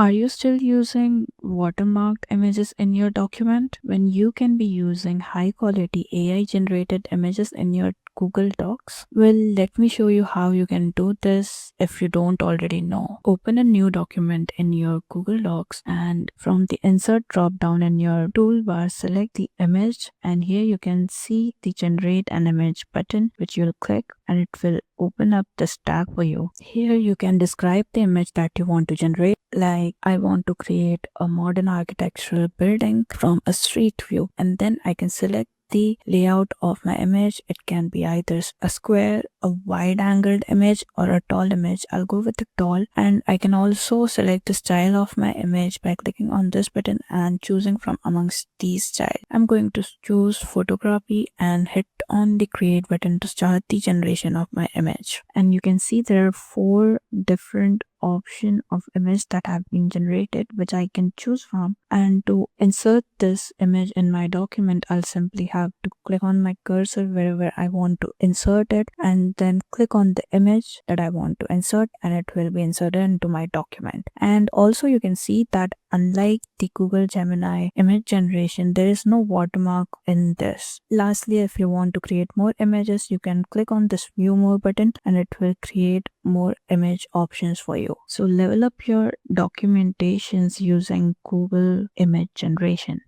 Are you still using watermarked images in your document when you can be using high quality AI generated images in your Google Docs? Well, let me show you how you can do this if you don't already know. Open a new document in your Google Docs, and from the insert drop down in your toolbar, select the image, and here you can see the generate an image button, which you'll click and it will open up this tab for you. Here you can describe the image that you want to generate. Like, I want to create a modern architectural building from a street view, and then I can select the layout of my image. It can be either a square, a wide angled image, or a tall image. I'll go with the tall, and I can also select the style of my image by clicking on this button and choosing from amongst these styles. I'm going to choose photography and hit on the create button to start the generation of my image. And you can see there are 4 different option of image that have been generated, which I can choose from. And to insert this image in my document, I'll simply have to click on my cursor wherever I want to insert it, and then click on the image that I want to insert, and it will be inserted into my document. And also you can see that unlike the Google Gemini image generation, there is no watermark in this. Lastly, if you want to create more images, you can click on this view more button and it will create more image options for you. So level up your documentations using Google image generation.